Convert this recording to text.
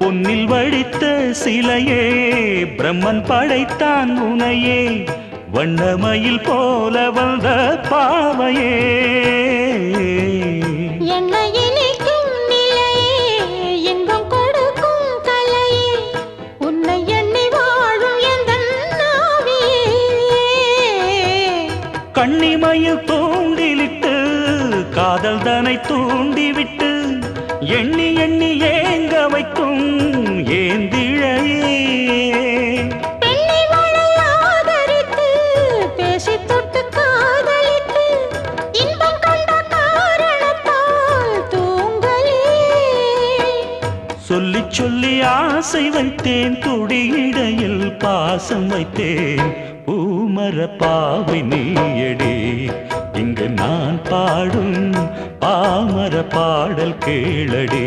பொன்னில் வடித்த சிலையே பிரம்மன் படைத்தான் உனையே வண்ணமயில் போல வந்த பாவையே கண்ணிமையில் தூண்டிலிட்டு காதல் தனை தூண்டிவிட்டு எண்ணி எண்ணி ஏங்க வைக்கும் ஏந்திழையே சொல்லி சொல்லி ஆசை வைத்தேன் துடியிடையில் பாசம் வைத்தேன் பூமர பாவை நீயடி இங்கு நான் பாடும் பாமர பாடல் கேளடி